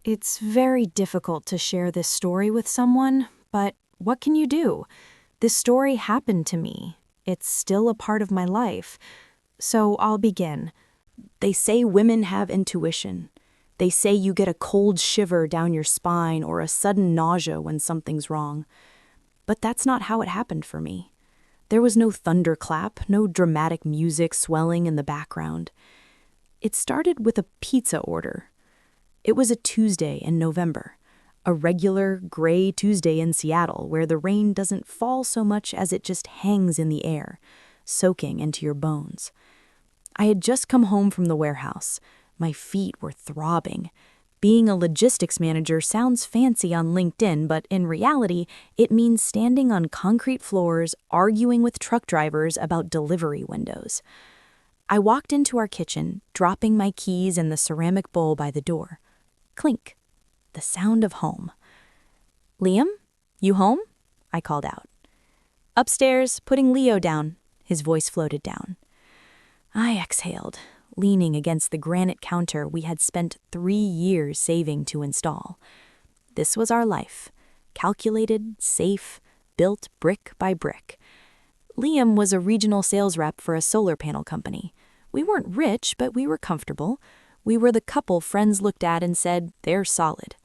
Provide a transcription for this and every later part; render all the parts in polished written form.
It's very difficult to share this story with someone, but what can you do? This story happened to me. It's still a part of my life. So I'll begin. They say women have intuition. They say you get a cold shiver down your spine or a sudden nausea when something's wrong. But that's not how it happened for me. There was no thunderclap, no dramatic music swelling in the background. It started with a pizza order. It was a Tuesday in November, a regular gray Tuesday in Seattle where the rain doesn't fall so much as it just hangs in the air, soaking into your bones. I had just come home from the warehouse. My feet were throbbing. Being a logistics manager sounds fancy on LinkedIn, but in reality, it means standing on concrete floors, arguing with truck drivers about delivery windows. I walked into our kitchen, dropping my keys in the ceramic bowl by the door. Clink. The sound of home. "Liam, you home?" I called out. "Upstairs, putting Leo down." His voice floated down. I exhaled, leaning against the granite counter we had spent 3 years saving to install. This was our life. Calculated, safe, built brick by brick. Liam was a regional sales rep for a solar panel company. We weren't rich, but we were comfortable. We were the couple friends looked at and said, "They're solid."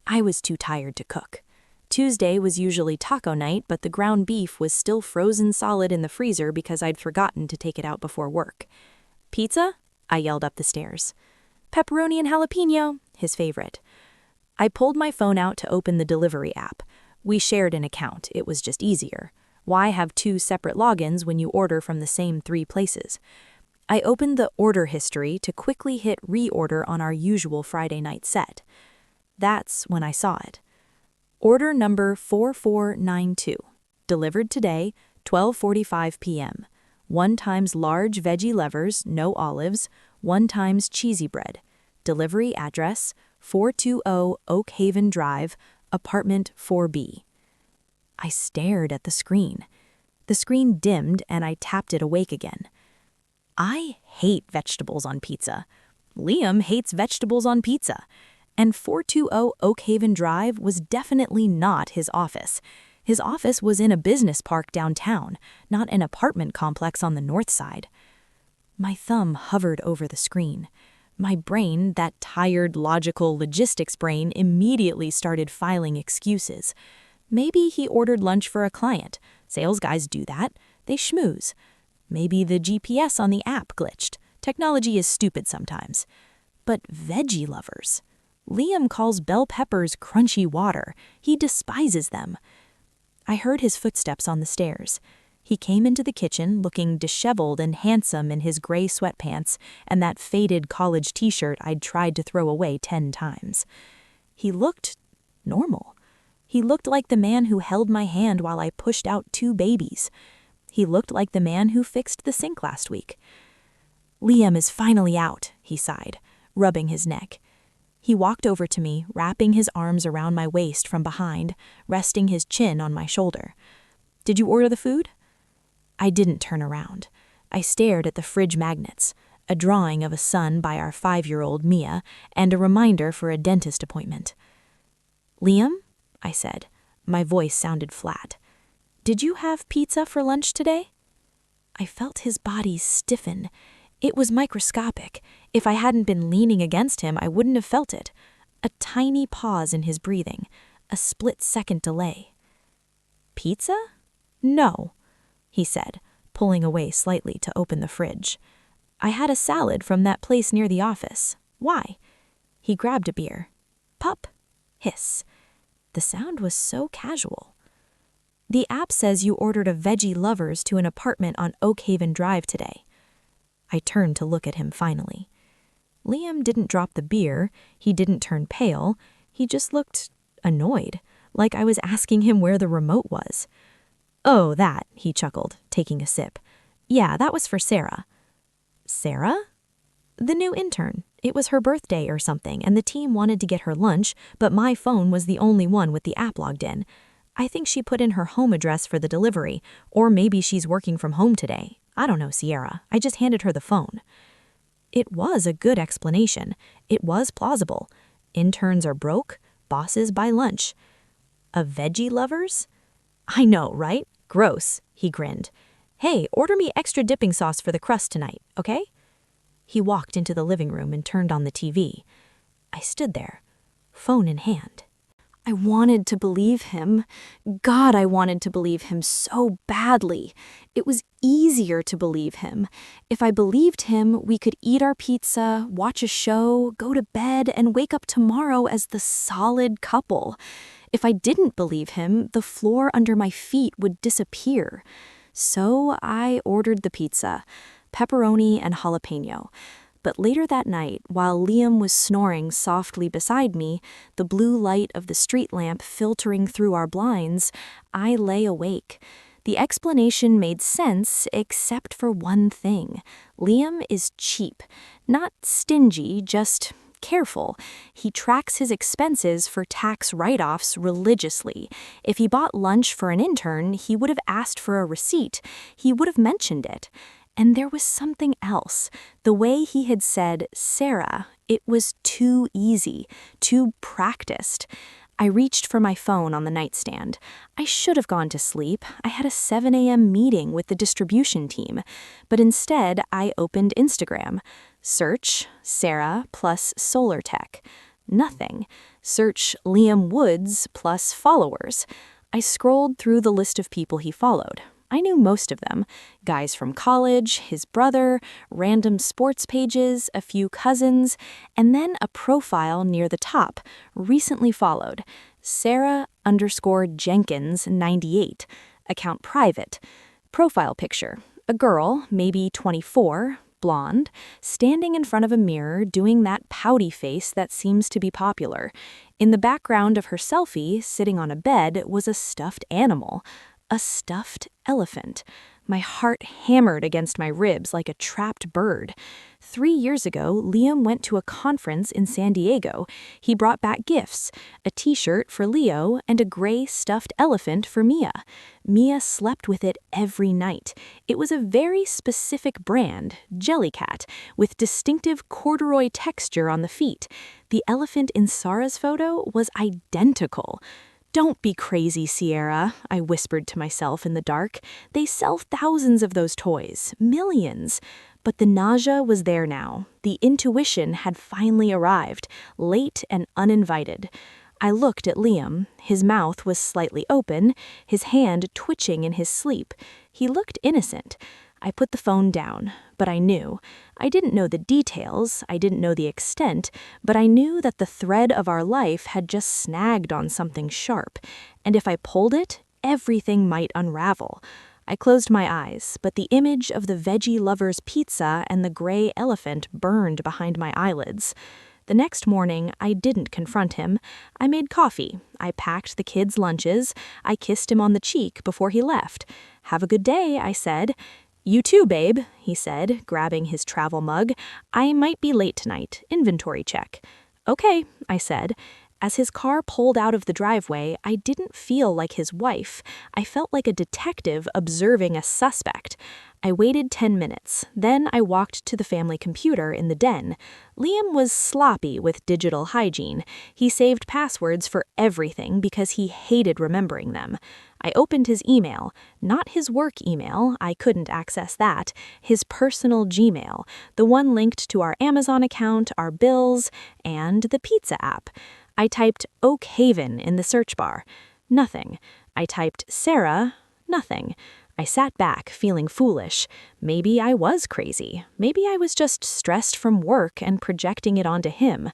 I was too tired to cook. Tuesday was usually taco night, but the ground beef was still frozen solid in the freezer because I'd forgotten to take it out before work. "Pizza?" I yelled up the stairs. "Pepperoni and jalapeno," his favorite. I pulled my phone out to open the delivery app. We shared an account. It was just easier. Why have 2 separate logins when you order from the same 3 places? I opened the order history to quickly hit reorder on our usual Friday night set. That's when I saw it. Order number 4492. Delivered today, 12:45 p.m. 1 times large veggie levers, no olives, 1 times cheesy bread. Delivery address, 420 Oak Haven Drive, apartment 4B. I stared at the screen. The screen dimmed and I tapped it awake again. I hate vegetables on pizza. Liam hates vegetables on pizza. And 420 Oak Haven Drive was definitely not his office. His office was in a business park downtown, not an apartment complex on the north side. My thumb hovered over the screen. My brain, that tired, logical logistics brain, immediately started filing excuses. Maybe he ordered lunch for a client. Sales guys do that. They schmooze. Maybe the GPS on the app glitched. Technology is stupid sometimes. But veggie lovers. Liam calls bell peppers crunchy water. He despises them. I heard his footsteps on the stairs. He came into the kitchen looking disheveled and handsome in his gray sweatpants and that faded college t-shirt I'd tried to throw away 10 times. He looked normal. He looked like the man who held my hand while I pushed out 2 babies. He looked like the man who fixed the sink last week. "Liam is finally out," he sighed, rubbing his neck. He walked over to me, wrapping his arms around my waist from behind, resting his chin on my shoulder. "Did you order the food?" I didn't turn around. I stared at the fridge magnets, a drawing of a sun by our 5-year-old Mia, and a reminder for a dentist appointment. "Liam?" I said. My voice sounded flat. "Did you have pizza for lunch today?" I felt his body stiffen. It was microscopic. If I hadn't been leaning against him, I wouldn't have felt it. A tiny pause in his breathing, a split-second delay. "Pizza? No," he said, pulling away slightly to open the fridge. "I had a salad from that place near the office. Why?" He grabbed a beer. Pup. Hiss. The sound was so casual. "The app says you ordered a veggie lovers to an apartment on Oak Haven Drive today." I turned to look at him finally. Liam didn't drop the beer. He didn't turn pale. He just looked annoyed, like I was asking him where the remote was. "Oh, that," he chuckled, taking a sip. "Yeah, that was for Sarah." "Sarah?" "The new intern. It was her birthday or something, and the team wanted to get her lunch, but my phone was the only one with the app logged in. I think she put in her home address for the delivery, or maybe she's working from home today. I don't know, Sierra. I just handed her the phone." It was a good explanation. It was plausible. Interns are broke, bosses buy lunch. A veggie lovers? I know, right? Gross, he grinned. Hey, order me extra dipping sauce for the crust tonight, okay? He walked into the living room and turned on the TV. I stood there, phone in hand. I wanted to believe him. God, I wanted to believe him so badly. It was easier to believe him. If I believed him, we could eat our pizza, watch a show, go to bed, and wake up tomorrow as the solid couple. If I didn't believe him, the floor under my feet would disappear. So I ordered the pizza, pepperoni and jalapeno. But later that night, while Liam was snoring softly beside me, the blue light of the street lamp filtering through our blinds, I lay awake. The explanation made sense except for one thing. Liam is cheap. Not stingy, just careful. He tracks his expenses for tax write-offs religiously. If he bought lunch for an intern, he would have asked for a receipt. He would have mentioned it. And there was something else. The way he had said, Sarah, it was too easy, too practiced. I reached for my phone on the nightstand. I should have gone to sleep. I had a 7 a.m. meeting with the distribution team. But instead, I opened Instagram. Search Sarah plus solar tech. Nothing. Search Liam Woods plus followers. I scrolled through the list of people he followed. I knew most of them. Guys from college, his brother, random sports pages, a few cousins, and then a profile near the top, recently followed. Sarah_Jenkins98. Account private. Profile picture. A girl, maybe 24, blonde, standing in front of a mirror doing that pouty face that seems to be popular. In the background of her selfie, sitting on a bed, was a stuffed animal. A stuffed elephant. My heart hammered against my ribs like a trapped bird. 3 years ago, Liam went to a conference in San Diego. He brought back gifts, a t-shirt for Leo and a gray stuffed elephant for Mia. Mia slept with it every night. It was a very specific brand, Jellycat, with distinctive corduroy texture on the feet. The elephant in Sarah's photo was identical. Don't be crazy, Sierra, I whispered to myself in the dark. They sell thousands of those toys, millions. But the nausea was there now. The intuition had finally arrived, late and uninvited. I looked at Liam. His mouth was slightly open, his hand twitching in his sleep. He looked innocent. I put the phone down, but I knew. I didn't know the details, I didn't know the extent, but I knew that the thread of our life had just snagged on something sharp, and if I pulled it, everything might unravel. I closed my eyes, but the image of the veggie lover's pizza and the gray elephant burned behind my eyelids. The next morning, I didn't confront him. I made coffee. I packed the kids' lunches. I kissed him on the cheek before he left. "Have a good day," I said. "You too, babe," he said, grabbing his travel mug. "I might be late tonight. Inventory check." "Okay," I said. As his car pulled out of the driveway, I didn't feel like his wife. I felt like a detective observing a suspect. I waited 10 minutes. Then I walked to the family computer in the den. Liam was sloppy with digital hygiene. He saved passwords for everything because he hated remembering them. I opened his email, not his work email, I couldn't access that, his personal Gmail, the one linked to our Amazon account, our bills, and the pizza app. I typed Oak Haven in the search bar. Nothing. I typed Sarah. Nothing. I sat back, feeling foolish. Maybe I was crazy. Maybe I was just stressed from work and projecting it onto him.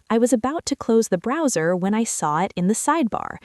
I was about to close the browser when I saw it in the sidebar.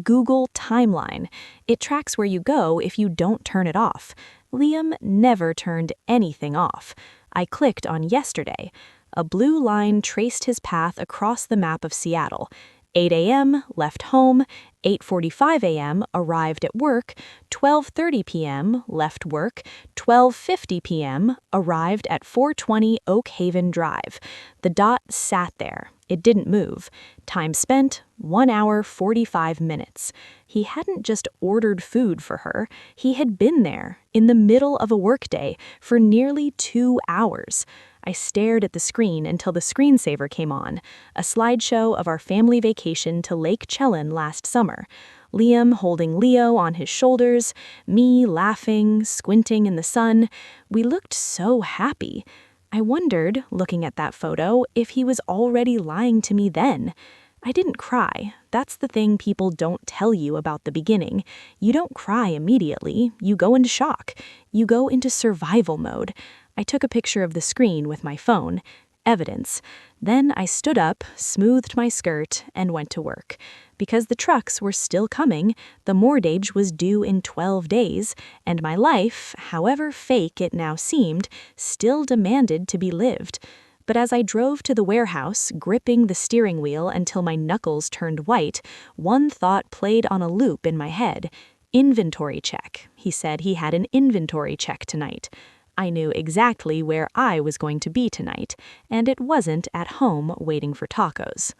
Google Timeline. It tracks where you go if you don't turn it off. Liam never turned anything off. I clicked on yesterday. A blue line traced his path across the map of Seattle. 8 a.m., left home. 8:45 a.m., arrived at work. 12:30 p.m., left work. 12:50 p.m., arrived at 420 Oak Haven Drive. The dot sat there. It didn't move. Time spent, 1 hour, 45 minutes. He hadn't just ordered food for her. He had been there, in the middle of a workday, for nearly 2 hours. I stared at the screen until the screensaver came on, a slideshow of our family vacation to Lake Chelan last summer. Liam holding Leo on his shoulders, me laughing, squinting in the sun. We looked so happy. I wondered, looking at that photo, if he was already lying to me then. I didn't cry. That's the thing people don't tell you about the beginning. You don't cry immediately. You go into shock. You go into survival mode. I took a picture of the screen with my phone. Evidence. Then I stood up, smoothed my skirt, and went to work. Because the trucks were still coming, the mortgage was due in 12 days, and my life, however fake it now seemed, still demanded to be lived. But as I drove to the warehouse, gripping the steering wheel until my knuckles turned white, one thought played on a loop in my head. Inventory check. He said he had an inventory check tonight. I knew exactly where I was going to be tonight, and it wasn't at home waiting for tacos.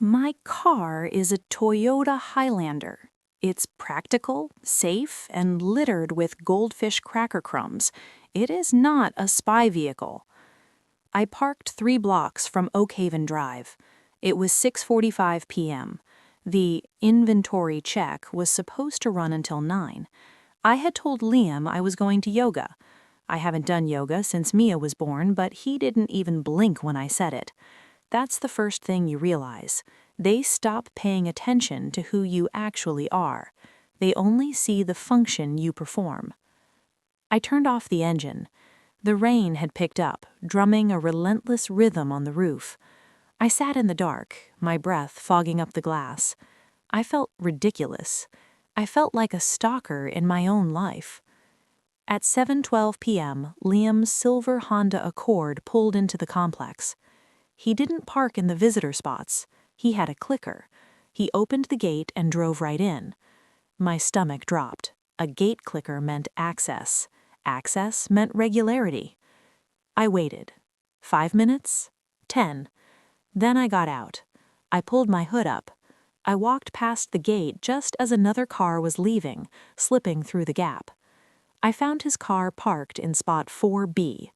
My car is a Toyota Highlander. It's practical, safe, and littered with goldfish cracker crumbs. It is not a spy vehicle. I parked 3 blocks from Oakhaven Drive. It was 6:45 p.m. The inventory check was supposed to run until 9. I had told Liam I was going to yoga. I haven't done yoga since Mia was born, but he didn't even blink when I said it. That's the first thing you realize. They stop paying attention to who you actually are. They only see the function you perform. I turned off the engine. The rain had picked up, drumming a relentless rhythm on the roof. I sat in the dark, my breath fogging up the glass. I felt ridiculous. I felt like a stalker in my own life. At 7:12 p.m., Liam's silver Honda Accord pulled into the complex. He didn't park in the visitor spots. He had a clicker. He opened the gate and drove right in. My stomach dropped. A gate clicker meant access. Access meant regularity. I waited. 5 minutes? 10. Then I got out. I pulled my hood up. I walked past the gate just as another car was leaving, slipping through the gap. I found his car parked in spot 4B.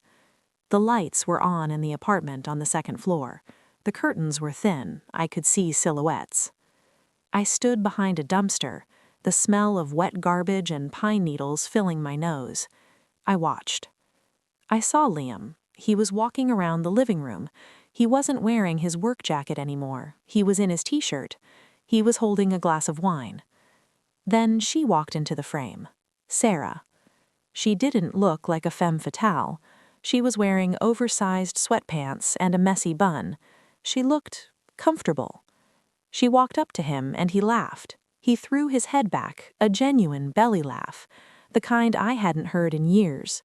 The lights were on in the apartment on the second floor. The curtains were thin. I could see silhouettes. I stood behind a dumpster, the smell of wet garbage and pine needles filling my nose. I watched. I saw Liam. He was walking around the living room. He wasn't wearing his work jacket anymore. He was in his t-shirt. He was holding a glass of wine. Then she walked into the frame. Sarah. She didn't look like a femme fatale. She was wearing oversized sweatpants and a messy bun. She looked comfortable. She walked up to him and he laughed. He threw his head back, a genuine belly laugh, the kind I hadn't heard in years.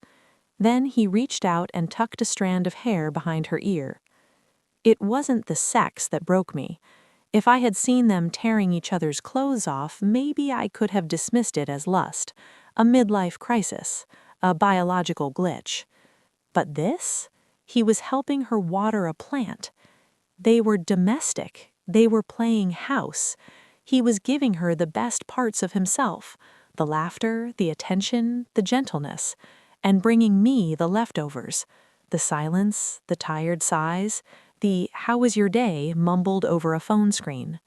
Then he reached out and tucked a strand of hair behind her ear. It wasn't the sex that broke me. If I had seen them tearing each other's clothes off, maybe I could have dismissed it as lust, a midlife crisis, a biological glitch. But this? He was helping her water a plant. They were domestic. They were playing house. He was giving her the best parts of himself, the laughter, the attention, the gentleness, and bringing me the leftovers, the silence, the tired sighs, the "how was your day" mumbled over a phone screen.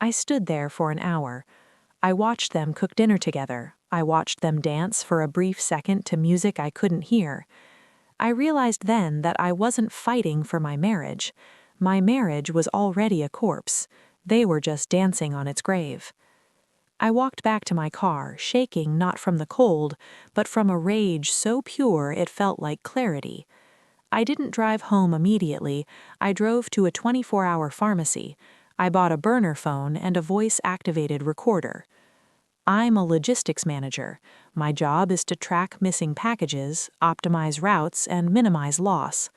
I stood there for an hour. I watched them cook dinner together. I watched them dance for a brief second to music I couldn't hear. I realized then that I wasn't fighting for my marriage. My marriage was already a corpse. They were just dancing on its grave. I walked back to my car, shaking not from the cold, but from a rage so pure it felt like clarity. I didn't drive home immediately. I drove to a 24-hour pharmacy. I bought a burner phone and a voice-activated recorder. I'm a logistics manager. My job is to track missing packages, optimize routes, and minimize loss.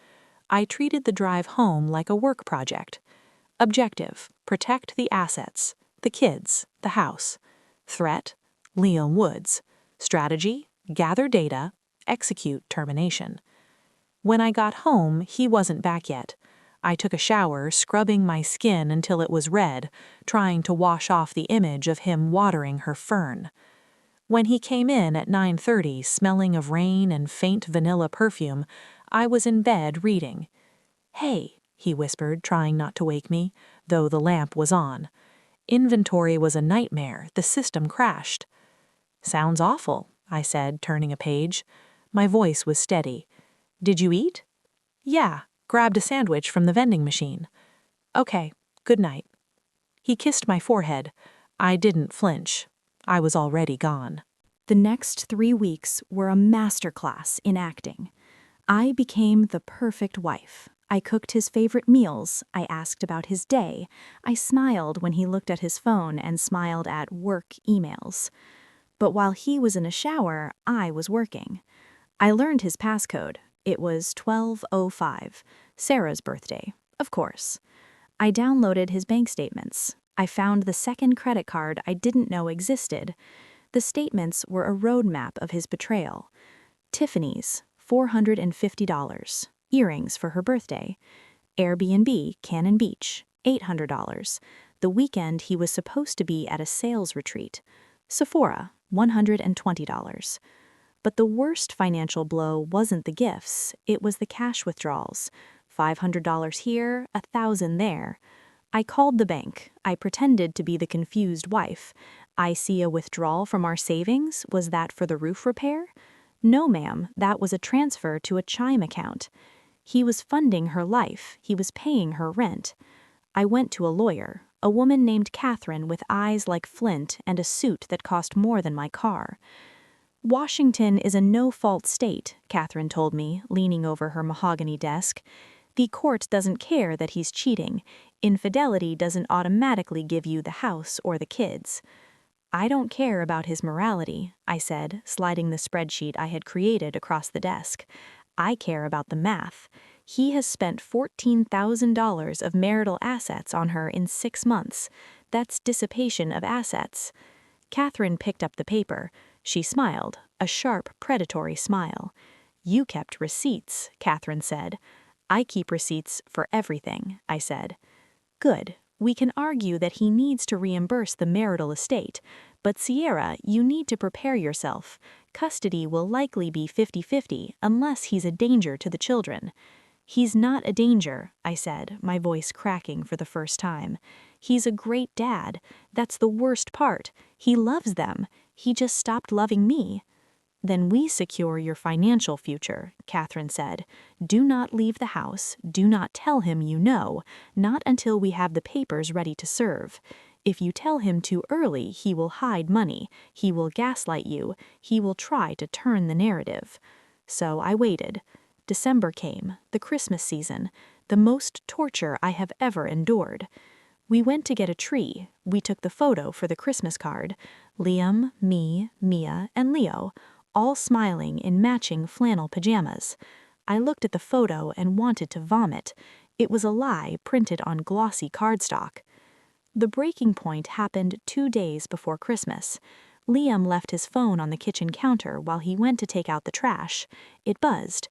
I treated the drive home like a work project. Objective: protect the assets, the kids, the house. Threat: Liam Woods. Strategy: gather data, execute termination. When I got home, he wasn't back yet. I took a shower, scrubbing my skin until it was red, trying to wash off the image of him watering her fern. When he came in at 9:30, smelling of rain and faint vanilla perfume, I was in bed reading. "Hey," he whispered, trying not to wake me, though the lamp was on. "Inventory was a nightmare. The system crashed." "Sounds awful," I said, turning a page. My voice was steady. "Did you eat?" "Yeah, grabbed a sandwich from the vending machine." "Okay, good night." He kissed my forehead. I didn't flinch. I was already gone. The next 3 weeks were a masterclass in acting. I became the perfect wife. I cooked his favorite meals. I asked about his day. I smiled when he looked at his phone and smiled at work emails. But while he was in a shower, I was working. I learned his passcode. It was 12:05, Sarah's birthday, of course. I downloaded his bank statements. I found the second credit card I didn't know existed. The statements were a roadmap of his betrayal. Tiffany's, $450. Earrings for her birthday. Airbnb, Cannon Beach, $800. The weekend he was supposed to be at a sales retreat. Sephora, $120. But the worst financial blow wasn't the gifts, it was the cash withdrawals. $500 here, $1,000 there. I called the bank. I pretended to be the confused wife. "I see a withdrawal from our savings. Was that for the roof repair?" "No, ma'am, that was a transfer to a Chime account." He was funding her life. He was paying her rent. I went to a lawyer, a woman named Catherine with eyes like flint and a suit that cost more than my car. "Washington is a no-fault state," Catherine told me, leaning over her mahogany desk. "The court doesn't care that he's cheating. Infidelity doesn't automatically give you the house or the kids." "I don't care about his morality," I said, sliding the spreadsheet I had created across the desk. "I care about the math. He has spent $14,000 of marital assets on her in 6 months. That's dissipation of assets." Catherine picked up the paper. She smiled, a sharp, predatory smile. "You kept receipts," Catherine said. "I keep receipts for everything," I said. "Good. We can argue that he needs to reimburse the marital estate. But Sierra, you need to prepare yourself. Custody will likely be 50-50 unless he's a danger to the children." "He's not a danger," I said, my voice cracking for the first time. "He's a great dad. That's the worst part. He loves them. He just stopped loving me." "Then we secure your financial future," Catherine said. "Do not leave the house. Do not tell him you know. Not until we have the papers ready to serve. If you tell him too early, he will hide money. He will gaslight you. He will try to turn the narrative." So I waited. December came, the Christmas season, the most torture I have ever endured. We went to get a tree. We took the photo for the Christmas card. Liam, me, Mia, and Leo, all smiling in matching flannel pajamas. I looked at the photo and wanted to vomit. It was a lie printed on glossy cardstock. The breaking point happened 2 days before Christmas. Liam left his phone on the kitchen counter while he went to take out the trash. It buzzed.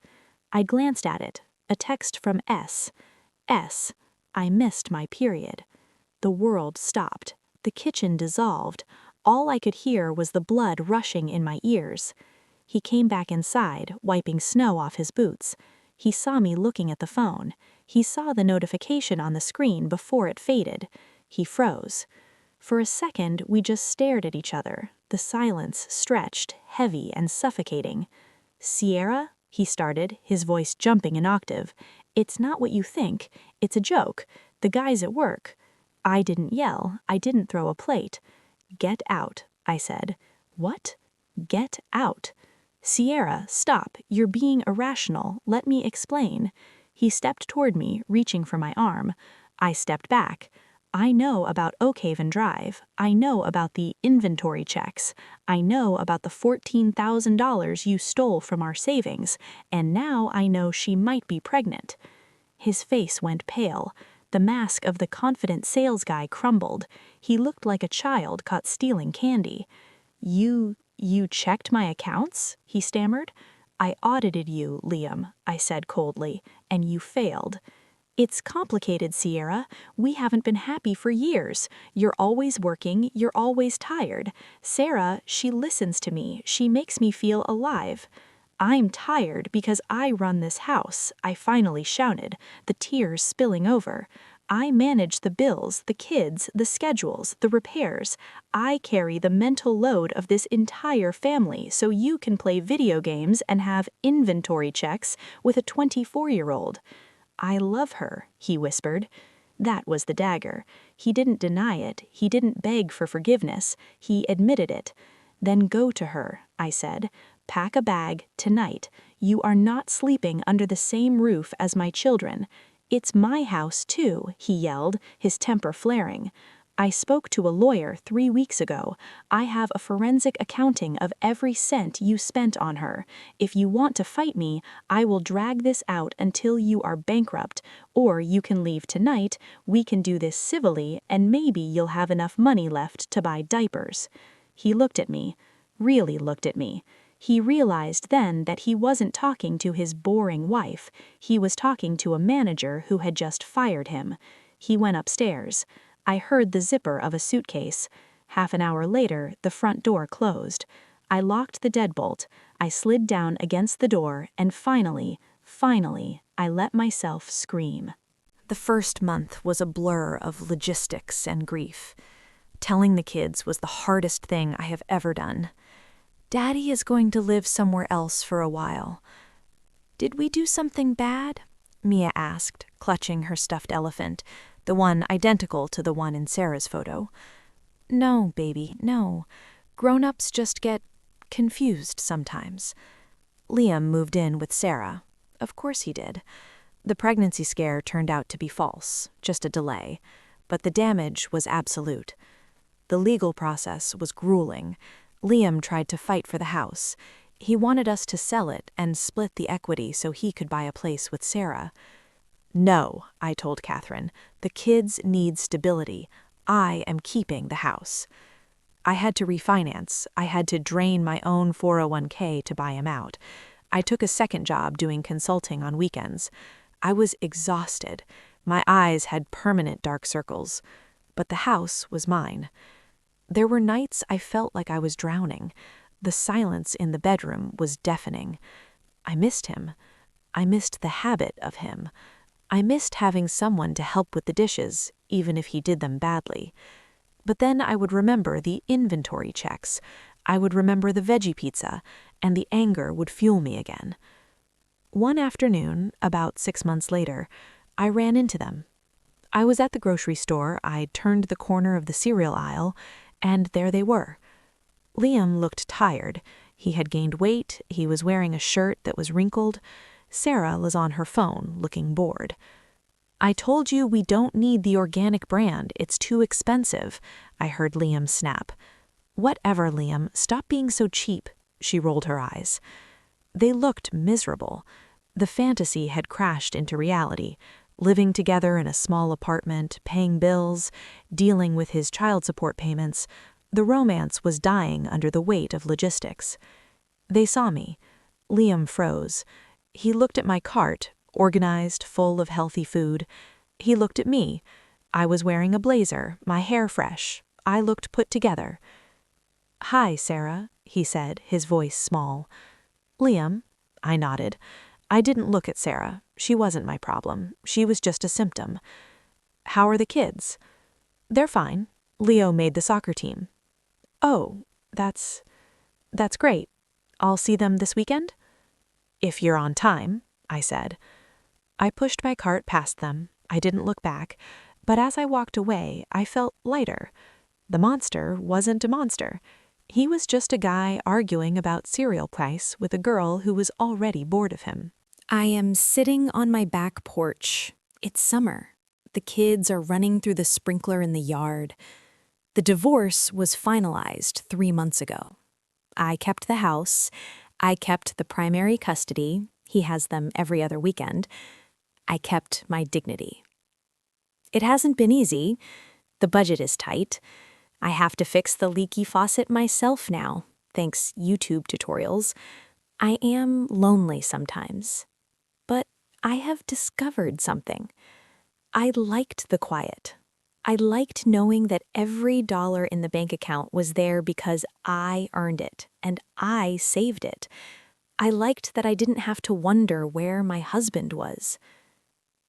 I glanced at it. A text from S. S. I missed my period. The world stopped. The kitchen dissolved. All I could hear was the blood rushing in my ears. He came back inside, wiping snow off his boots. He saw me looking at the phone. He saw the notification on the screen before it faded. He froze. For a second, we just stared at each other. The silence stretched, heavy and suffocating. "Sierra?" he started, his voice jumping an octave. "It's not what you think. It's a joke. The guy's at work." I didn't yell. I didn't throw a plate. "Get out," I said. "What?" "Get out." "Sierra, stop. You're being irrational. Let me explain." He stepped toward me, reaching for my arm. I stepped back. "I know about Oakhaven Drive. I know about the inventory checks. I know about the $14,000 you stole from our savings. And now I know she might be pregnant." His face went pale. The mask of the confident sales guy crumbled. He looked like a child caught stealing candy. You checked my accounts?" he stammered. "I audited you, Liam," I said coldly, "and you failed." "It's complicated, Sierra. We haven't been happy for years. You're always working. You're always tired. Sarah, she listens to me. She makes me feel alive." "I'm tired because I run this house," I finally shouted, the tears spilling over. "I manage the bills, the kids, the schedules, the repairs. I carry the mental load of this entire family so you can play video games and have inventory checks with a 24-year-old. "I love her," he whispered. That was the dagger. He didn't deny it. He didn't beg for forgiveness. He admitted it. "Then go to her," I said. "Pack a bag tonight. You are not sleeping under the same roof as my children." "It's my house, too," he yelled, his temper flaring. "I spoke to a lawyer 3 weeks ago. I have a forensic accounting of every cent you spent on her. If you want to fight me, I will drag this out until you are bankrupt, or you can leave tonight, we can do this civilly, and maybe you'll have enough money left to buy diapers." He looked at me, really looked at me. He realized then that he wasn't talking to his boring wife. He was talking to a manager who had just fired him. He went upstairs. I heard the zipper of a suitcase. Half an hour later, the front door closed. I locked the deadbolt. I slid down against the door, and finally, I let myself scream. The first month was a blur of logistics and grief. Telling the kids was the hardest thing I have ever done. Daddy is going to live somewhere else for a while. "Did we do something bad?" Mia asked, clutching her stuffed elephant, the one identical to the one in Sarah's photo. "No, baby, no. Grown-ups just get confused sometimes." Liam moved in with Sarah. Of course he did. The pregnancy scare turned out to be false, just a delay, but the damage was absolute. The legal process was grueling. Liam tried to fight for the house. He wanted us to sell it and split the equity so he could buy a place with Sarah. "No," I told Catherine. "The kids need stability. I am keeping the house." I had to refinance. I had to drain my own 401k to buy him out. I took a second job doing consulting on weekends. I was exhausted. My eyes had permanent dark circles. But the house was mine. There were nights I felt like I was drowning. The silence in the bedroom was deafening. I missed him. I missed the habit of him. I missed having someone to help with the dishes, even if he did them badly. But then I would remember the inventory checks. I would remember the veggie pizza, and the anger would fuel me again. One afternoon, about 6 months later, I ran into them. I was at the grocery store. I turned the corner of the cereal aisle, and there they were. Liam looked tired. He had gained weight. He was wearing a shirt that was wrinkled. Sarah was on her phone, looking bored. "I told you we don't need the organic brand. It's too expensive," I heard Liam snap. "Whatever, Liam. Stop being so cheap." She rolled her eyes. They looked miserable. The fantasy had crashed into reality. Living together in a small apartment, paying bills, dealing with his child support payments, the romance was dying under the weight of logistics. They saw me. Liam froze. He looked at my cart, organized, full of healthy food. He looked at me. I was wearing a blazer, my hair fresh. I looked put together. "Hi, Sarah," he said, his voice small. "Liam?" I nodded. I didn't look at Sarah. She wasn't my problem. She was just a symptom. "How are the kids?" "They're fine. Leo made the soccer team." "Oh, that's great. I'll see them this weekend?" "If you're on time," I said. I pushed my cart past them. I didn't look back, but as I walked away, I felt lighter. The monster wasn't a monster. He was just a guy arguing about cereal price with a girl who was already bored of him. I am sitting on my back porch. It's summer. The kids are running through the sprinkler in the yard. The divorce was finalized 3 months ago. I kept the house. I kept the primary custody. He has them every other weekend. I kept my dignity. It hasn't been easy. The budget is tight. I have to fix the leaky faucet myself now, thanks YouTube tutorials. I am lonely sometimes. But I have discovered something. I liked the quiet. I liked knowing that every dollar in the bank account was there because I earned it and I saved it. I liked that I didn't have to wonder where my husband was.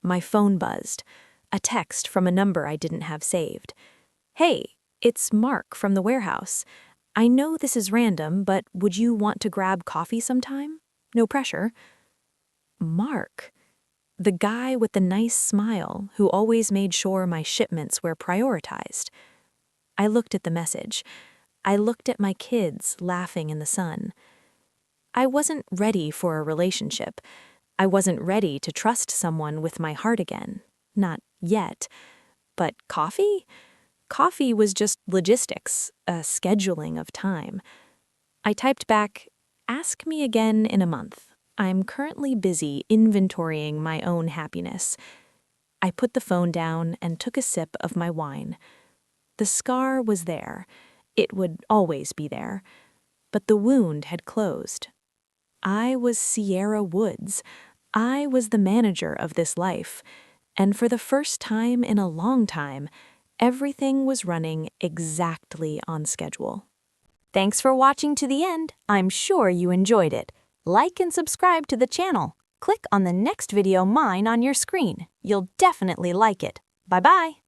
My phone buzzed. A text from a number I didn't have saved. "Hey, it's Mark from the warehouse. I know this is random, but would you want to grab coffee sometime? No pressure." Mark. The guy with the nice smile who always made sure my shipments were prioritized. I looked at the message. I looked at my kids laughing in the sun. I wasn't ready for a relationship. I wasn't ready to trust someone with my heart again. Not yet. But coffee? Coffee was just logistics, a scheduling of time. I typed back, "Ask me again in a month. I'm currently busy inventorying my own happiness." I put the phone down and took a sip of my wine. The scar was there. It would always be there. But the wound had closed. I was Sierra Woods. I was the manager of this life. And for the first time in a long time, everything was running exactly on schedule. Thanks for watching to the end. I'm sure you enjoyed it. Like and subscribe to the channel. Click on the next video mine on your screen. You'll definitely like it. Bye-bye.